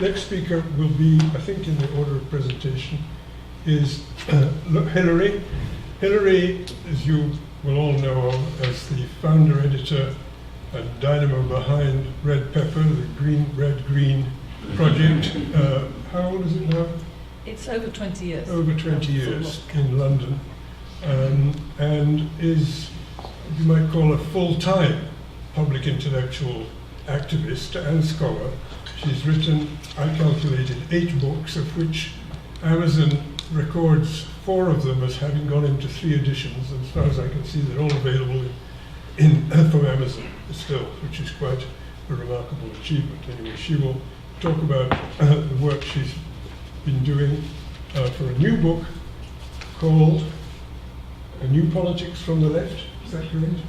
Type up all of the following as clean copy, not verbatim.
next speaker will be, I think in the order of presentation, is Hilary. Hilary, as you will all know, as the founder, editor, and dynamo behind Red Pepper, the Red-Green project. How old is it now? It's over 20 years. Over 20 years in London, and is, you might call, a full-time public intellectual activist and scholar. She's written, I calculated, 8 books, of which Amazon records 4 of them as having gone into 3 editions, and as far as I can see, they're all available from Amazon still, which is quite a remarkable achievement. Anyway, she will talk about the work she's been doing for a new book called A New Politics from the Left. Is that correct?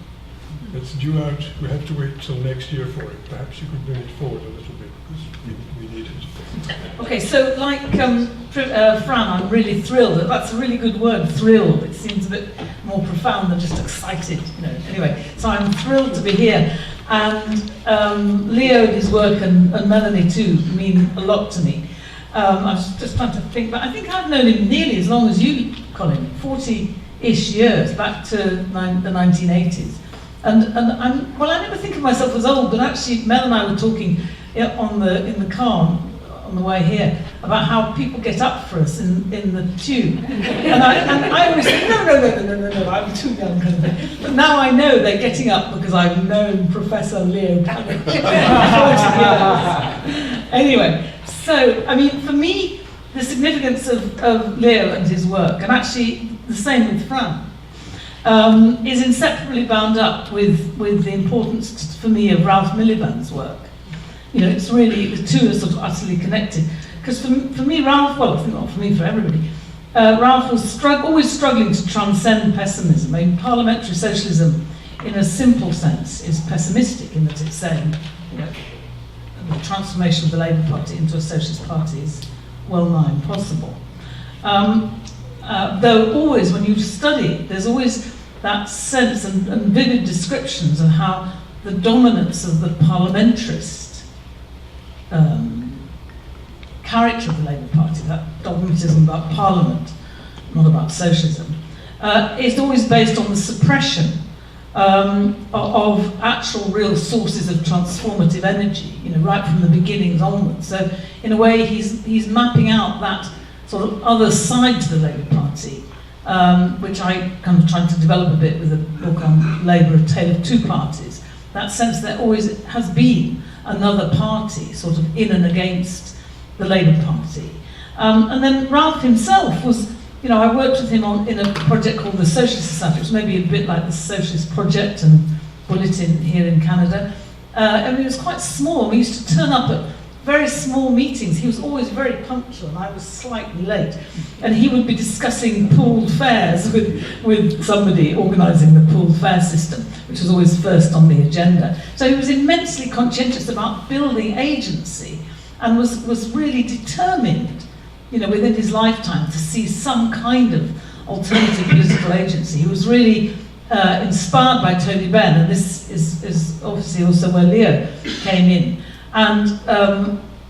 It's due out. We have to wait till next year for it. Perhaps you could bring it forward a little bit because we need it. Okay, so like Fran, I'm really thrilled. That's a really good word, thrilled. It seems a bit more profound than just excited, you know. Anyway, so I'm thrilled to be here. And Leo and his work, and Melanie too, mean a lot to me. I was just trying to think, but I think I've known him nearly as long as you, Colin, 40-ish years, back to the 1980s. And I never think of myself as old, but actually Mel and I were talking in the car on the way here about how people get up for us in the tube. And I always think, no, I'm too young kind of thing. But now I know they're getting up because I've known Professor Leo for 40 years. Anyway, so, I mean, for me, the significance of Leo and his work, and actually the same with Fran, is inseparably bound up with the importance for me of Ralph Miliband's work. You know, it's really, the two are sort of utterly connected. Because for me, Ralph, well, I think not for me, for everybody, Ralph was always struggling to transcend pessimism. I mean, parliamentary socialism, in a simple sense, is pessimistic in that it's saying, you know, the transformation of the Labour Party into a socialist party is well-nigh impossible. Though always, when you study it, there's always that sense and vivid descriptions of how the dominance of the parliamentarist character of the Labour Party, that dogmatism about Parliament, not about socialism, is always based on the suppression of actual real sources of transformative energy, you know, right from the beginnings onwards. So in a way, he's mapping out that sort of other side to the Labour Party, which I kind of tried to develop a bit with a book on Labour, A Tale of Two Parties. That sense that always has been another party, sort of in and against the Labour Party. And then Ralph himself was, you know, I worked with him in a project called the Socialist Society, which may be a bit like the Socialist Project and Bulletin here in Canada. And it was quite small. We used to turn up at very small meetings. He was always very punctual, and I was slightly late. And he would be discussing pooled fares with somebody organising the pooled fare system, which was always first on the agenda. So he was immensely conscientious about building agency, and was really determined, you know, within his lifetime to see some kind of alternative political agency. He was really inspired by Tony Benn, and this is obviously also where Leo came in. And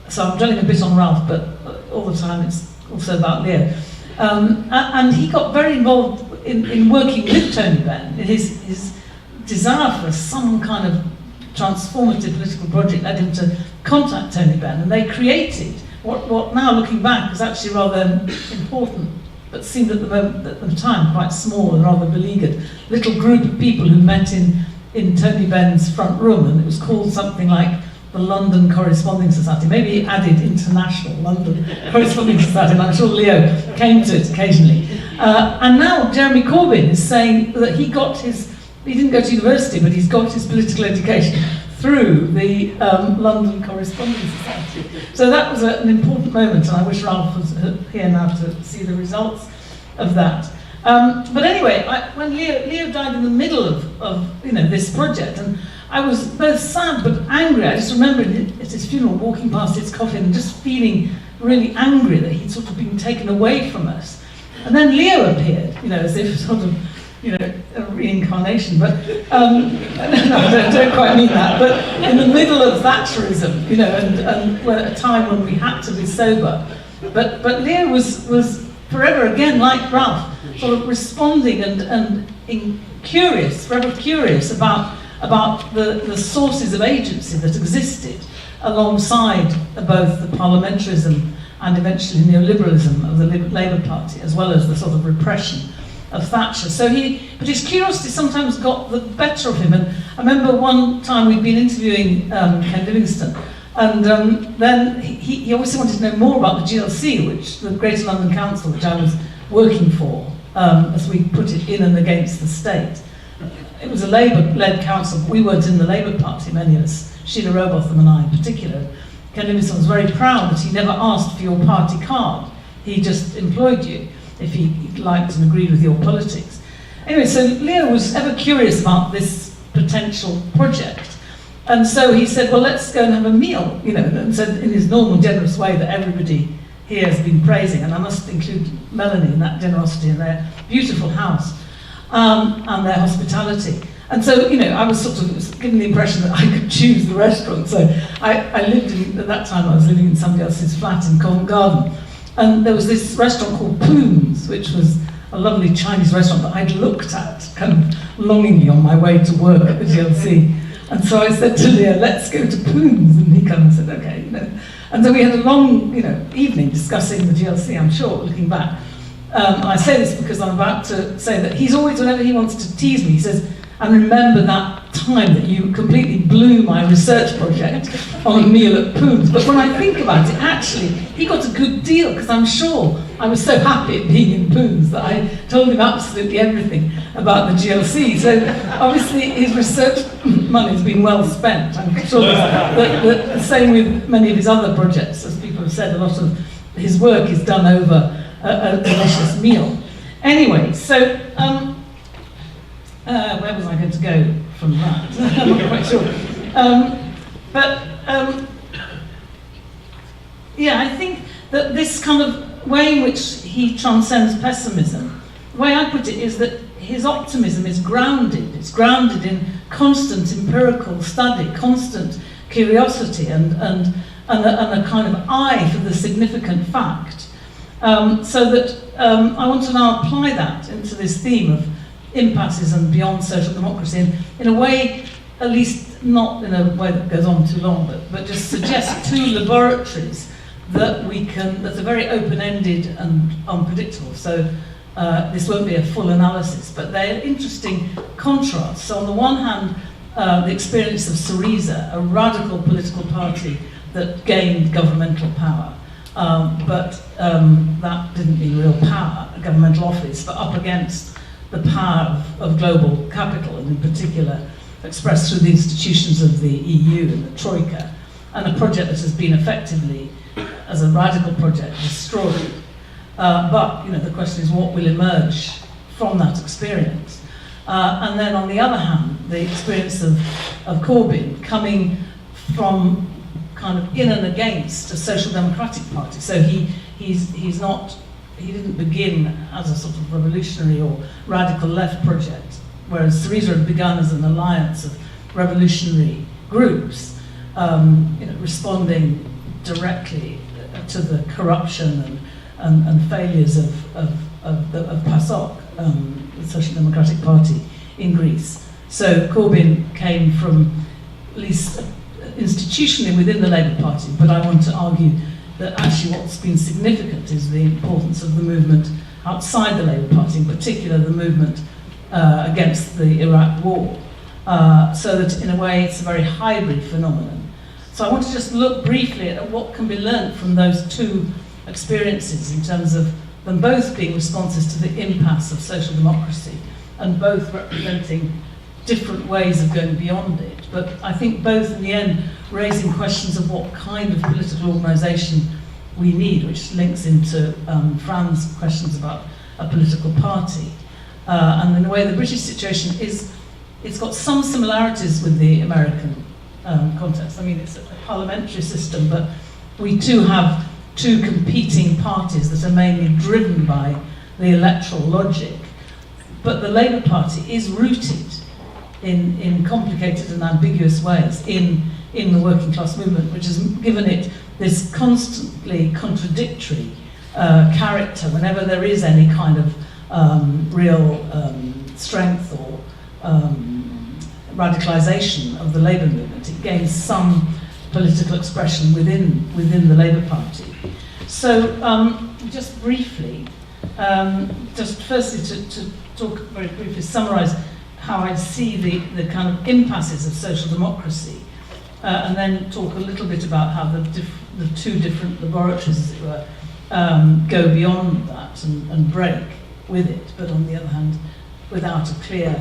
so I'm dwelling a bit on Ralph, but all the time it's also about Leo. And he got very involved in working with Tony Benn. His desire for some kind of transformative political project led him to contact Tony Benn, and they created what now looking back is actually rather important, but seemed at the time quite small and rather beleaguered, little group of people who met in Tony Benn's front room, and it was called something like the London Corresponding Society. Maybe it added International London Corresponding Society, and I'm sure Leo came to it occasionally. And now Jeremy Corbyn is saying that he didn't go to university, but he's got his political education through the London Corresponding Society. So that was an important moment, and I wish Ralph was here now to see the results of that. But anyway, when Leo died in the middle of this project, and I was both sad but angry. I just remember at his funeral walking past his coffin and just feeling really angry that he'd sort of been taken away from us. And then Leo appeared, as if sort of, reincarnation, but no, I don't quite mean that. But in the middle of Thatcherism, you know, and at a time when we had to be sober, but Lear was forever again, like Ralph, sort of responding and forever curious about the sources of agency that existed alongside both the parliamentarism and eventually neoliberalism of the Labour Party, as well as the sort of repression of Thatcher. But his curiosity sometimes got the better of him. And I remember one time we'd been interviewing Ken Livingstone, and then he obviously wanted to know more about the GLC, which the Greater London Council, which I was working for, as we put it, in and against the state. It was a Labour-led council. We weren't in the Labour Party, many of us, Sheila Robotham and I in particular. Ken Livingstone was very proud that he never asked for your party card. He just employed you if he liked and agreed with your politics. Anyway, so Lear was ever curious about this potential project. And so he said, well, let's go and have a meal, you know, and said in his normal generous way that everybody here has been praising, and I must include Melanie in that generosity and their beautiful house and their hospitality. And so, you know, I was sort of given the impression that I could choose the restaurant. So I lived in, at that time I was living in somebody else's flat in Covent Garden. And there was this restaurant called Poons, which was a lovely Chinese restaurant that I'd looked at kind of longingly on my way to work at the GLC. And so I said to Lear, let's go to Poons. And he kind of said, okay, you know. And so we had a long, you know, evening discussing the GLC, I'm sure, looking back. And I say this because I'm about to say that he's always, whenever he wants to tease me, he says, and remember that time that you completely blew my research project on a meal at Poons. But when I think about it, actually, he got a good deal, because I'm sure I was so happy at being in Poons that I told him absolutely everything about the GLC. So obviously his research money has been well spent. I'm sure the same with many of his other projects. As people have said, a lot of his work is done over a delicious meal. Anyway, so where was I going to go from that? I'm not quite sure. Yeah, I think that this kind of way in which he transcends pessimism, the way I put it is that his optimism is grounded. It's grounded in constant empirical study, constant curiosity, and a kind of eye for the significant fact. So that I want to now apply that into this theme of impasses and beyond social democracy in a way, at least not in a way that goes on too long, but just suggest two laboratories that that are very open-ended and unpredictable. So this won't be a full analysis, but they're interesting contrasts. So on the one hand, the experience of Syriza, a radical political party that gained governmental power, but that didn't mean real power, a governmental office, but up against the power of global capital, and in particular expressed through the institutions of the EU and the Troika, and a project that has been effectively, as a radical project, destroyed. But you know, the question is what will emerge from that experience. And then on the other hand, the experience of Corbyn coming from kind of in and against a social democratic party. So he didn't begin as a sort of revolutionary or radical left project, whereas Syriza had begun as an alliance of revolutionary groups, responding directly to the corruption and failures of PASOK, the Social Democratic Party in Greece. So Corbyn came from, at least institutionally, within the Labour Party, but I want to argue that actually what's been significant is the importance of the movement outside the Labour Party, in particular the movement against the Iraq war, so that in a way it's a very hybrid phenomenon. So I want to just look briefly at what can be learnt from those two experiences in terms of them both being responses to the impasse of social democracy and both representing different ways of going beyond it, but I think both in the end raising questions of what kind of political organisation we need, which links into Fran's questions about a political party. And in a way the British situation it's got some similarities with the American context. I mean, it's a parliamentary system, but we too have two competing parties that are mainly driven by the electoral logic. but the Labour Party is rooted in complicated and ambiguous ways in the working class movement, which has given it this constantly contradictory character whenever there is any kind of real strength or radicalisation of the Labour movement. It gains some political expression within the Labour Party. So, just briefly, just firstly to talk very briefly, summarise how I see the kind of impasses of social democracy, and then talk a little bit about how the two different laboratories, as it were, go beyond that and break with it, but on the other hand, without a clear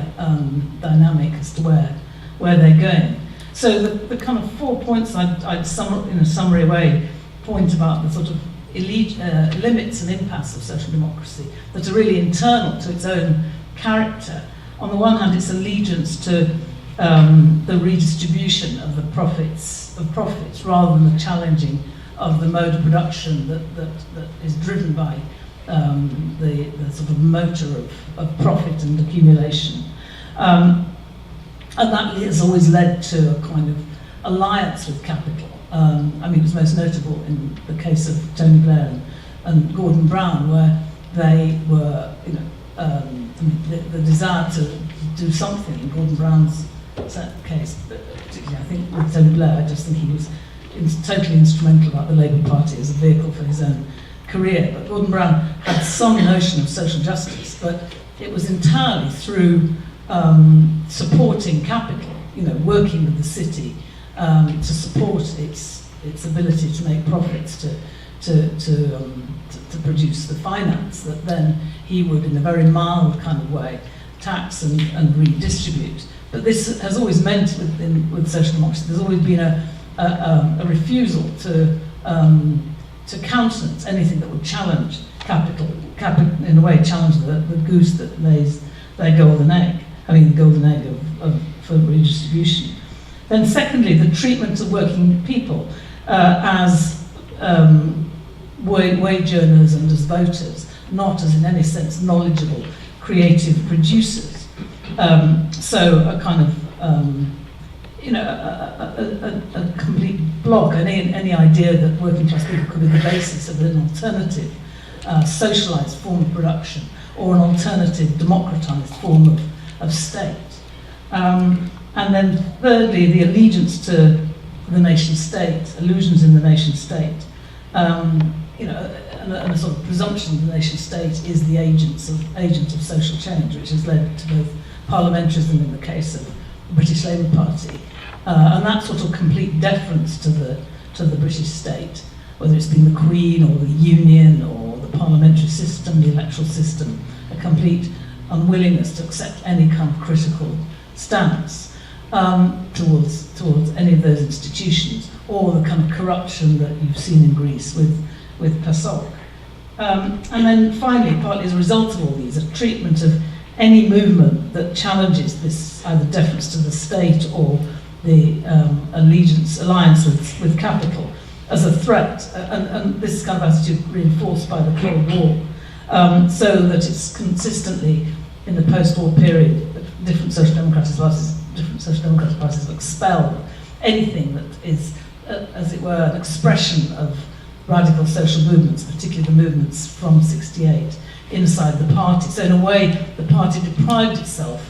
dynamic as to where they're going. So the kind of 4 points I'd sum in a summary way point about the sort of limits and impasse of social democracy that are really internal to its own character. On the one hand, its allegiance to the redistribution of the profits rather than the challenging of the mode of production that is driven by the sort of motor of profit and accumulation. And that has always led to a kind of alliance with capital. I mean, it was most notable in the case of Tony Blair and Gordon Brown, where they were, the desire to do something in Gordon Brown's case, particularly I think with Tony Blair, I just think he was totally instrumental about the Labour Party as a vehicle for his own career. But Gordon Brown had some notion of social justice, but it was entirely through supporting capital, working with the city to support its ability to make profits, to produce the finance that then he would, in a very mild kind of way, tax and redistribute. But this has always meant with social democracy, there's always been a refusal to countenance anything that would challenge capital in a way challenge the goose that lays their golden egg. I mean, the golden egg for redistribution. Then secondly, the treatment of working people as wage earners and as voters, not as in any sense knowledgeable, creative producers. So a kind of, a complete block, any idea that working class people could be the basis of an alternative socialised form of production or an alternative democratised form of state. And then thirdly, the allegiance to the nation state, illusions in the nation state, and a sort of presumption that the nation state is the agent of social change, which has led to both parliamentarism in the case of the British Labour Party, and that sort of complete deference to the British state, whether it's been the Queen or the Union or the parliamentary system, the electoral system, a complete unwillingness to accept any kind of critical stance towards any of those institutions, or the kind of corruption that you've seen in Greece with PASOK. And then finally, partly as a result of all these, a treatment of any movement that challenges this either deference to the state or the alliance with capital as a threat, and this kind of attitude reinforced by the Cold War, so that it's consistently in the post-war period, different social democratic parties have expelled anything that is, as it were, an expression of radical social movements, particularly the movements from '68, inside the party. So in a way, the party deprived itself,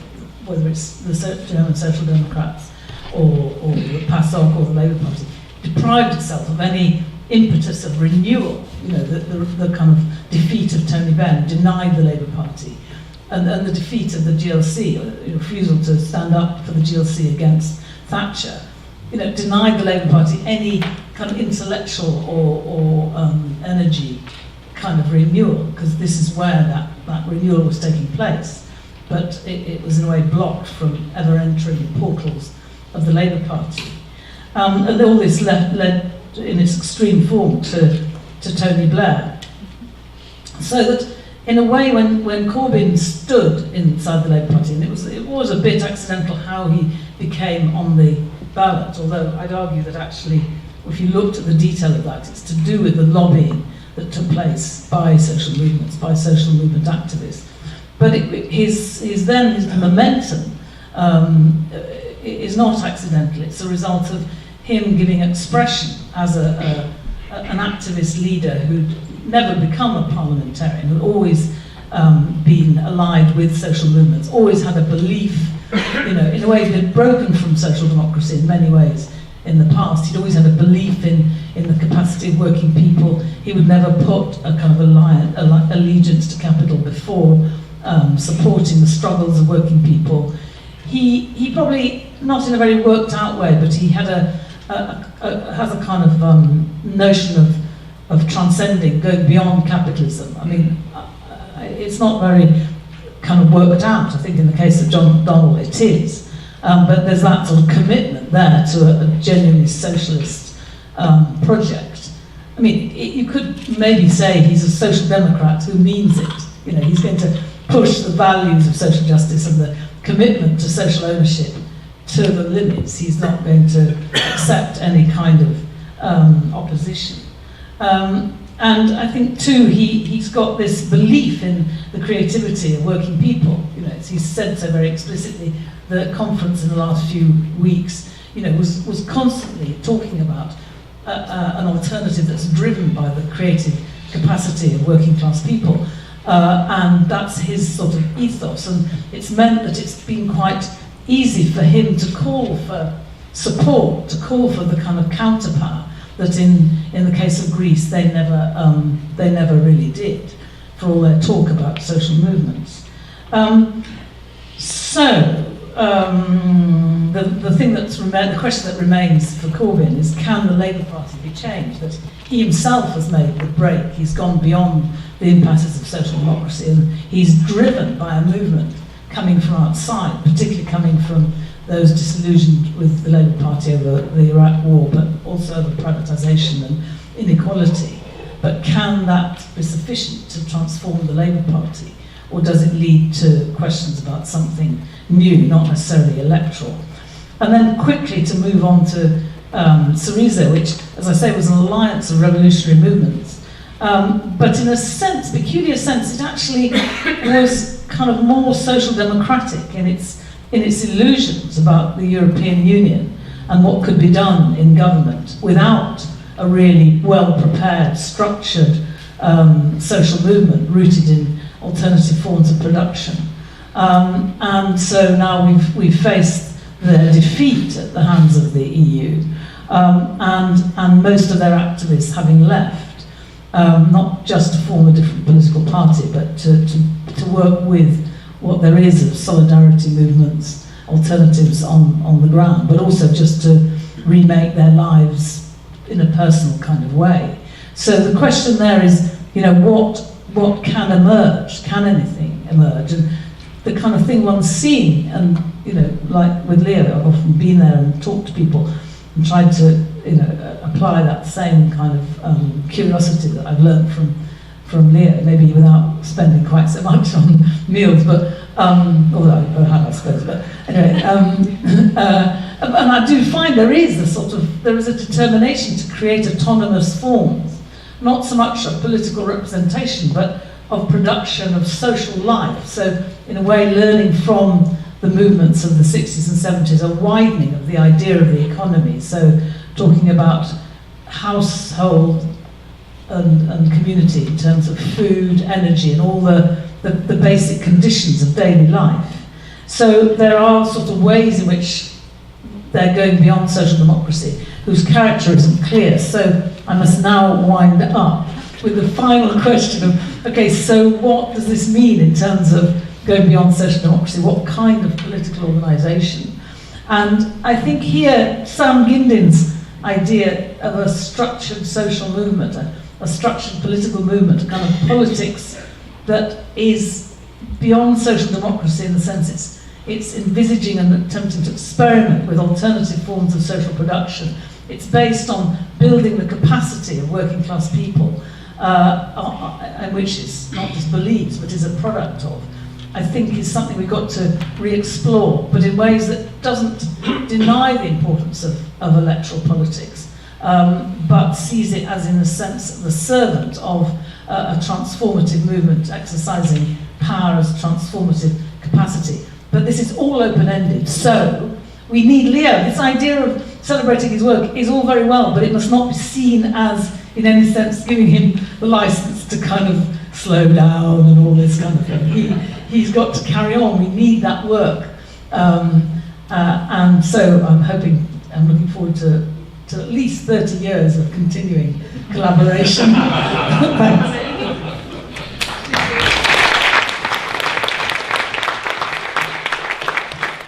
whether it's the German Social Democrats or the PASOK or the Labour Party, deprived itself of any impetus of renewal, the kind of defeat of Tony Benn, denied the Labour Party, and the defeat of the GLC, refusal to stand up for the GLC against Thatcher, denied the Labour Party any kind of intellectual or energy kind of renewal, because this is where that renewal was taking place. But it was in a way blocked from ever entering the portals of the Labour Party. And all this led in its extreme form to Tony Blair. So that in a way, when Corbyn stood inside the Labour Party, and it was a bit accidental how he became on the ballot, although I'd argue that actually, if you looked at the detail of that, it's to do with the lobbying that took place by social movements, by social movement activists. But his momentum is not accidental. It's a result of him giving expression as an activist leader who'd never become a parliamentarian, who'd always been allied with social movements, always had a belief, in a way he had broken from social democracy in many ways in the past. He'd always had a belief in the capacity of working people. He would never put a kind of allegiance to capital before supporting the struggles of working people. He probably, not in a very worked out way, but he had has a kind of notion of transcending, going beyond capitalism. I mean, it's not very kind of worked out. I think in the case of John Donald it is. But there's that sort of commitment there to a genuinely socialist project. I mean, you could maybe say he's a social democrat who means it. He's going to push the values of social justice and the commitment to social ownership to the limits. He's not going to accept any kind of opposition. And I think too, he's got this belief in the creativity of working people. He's said so very explicitly. The conference in the last few weeks, was constantly talking about an alternative that's driven by the creative capacity of working class people. And that's his sort of ethos. And it's meant that it's been quite easy for him to call for support, to call for the kind of counterpower that in the case of Greece they never really did, for all their talk about social movements. The thing the question that remains for Corbyn is, can the Labour Party be changed? That he himself has made the break. He's gone beyond the impasses of social democracy, and he's driven by a movement coming from outside, particularly coming from those disillusioned with the Labour Party over the Iraq War, but also over privatisation and inequality. But can that be sufficient to transform the Labour Party? Or does it lead to questions about something new, not necessarily electoral? And then quickly to move on to Syriza, which, as I say, was an alliance of revolutionary movements. But in a sense, peculiar sense, it actually was kind of more social democratic in its illusions about the European Union and what could be done in government without a really well-prepared, structured social movement rooted in alternative forms of production. And so now we've faced their defeat at the hands of the EU, and most of their activists having left, not just to form a different political party, but to work with what there is of solidarity movements, alternatives on the ground, but also just to remake their lives in a personal kind of way. So the question there is, what can emerge? Can anything emerge? And the kind of thing one's seen, and like with Leo, I've often been there and talked to people and tried to apply that same kind of curiosity that I've learned from Leo, maybe without spending quite so much on meals, but although I have, I suppose. But anyway, and I do find there is a determination to create autonomous forms, not so much of political representation, but of production of social life. So in a way, learning from the movements of the 60s and 70s, a widening of the idea of the economy. So talking about household and community in terms of food, energy, and all the basic conditions of daily life. So there are sort of ways in which they're going beyond social democracy, whose character isn't clear. So I must now wind up with the final question of, okay, so what does this mean in terms of going beyond social democracy? What kind of political organisation? And I think here, Sam Gindin's idea of a structured social movement, a structured political movement, a kind of politics that is beyond social democracy in the sense it's envisaging and attempting to experiment with alternative forms of social production. It's based on building the capacity of working class people, and which is not just believes, but is a product of, I think is something we've got to re-explore, but in ways that doesn't deny the importance of electoral politics, but sees it as, in a sense, the servant of a transformative movement exercising power as transformative capacity. But this is all open-ended, so we need Leo. This idea of celebrating his work is all very well, but it must not be seen as, in any sense, giving him the license to kind of slow down and all this kind of thing. He's got to carry on. We need that work. And so I'm looking forward to at least 30 years of continuing collaboration. Thanks.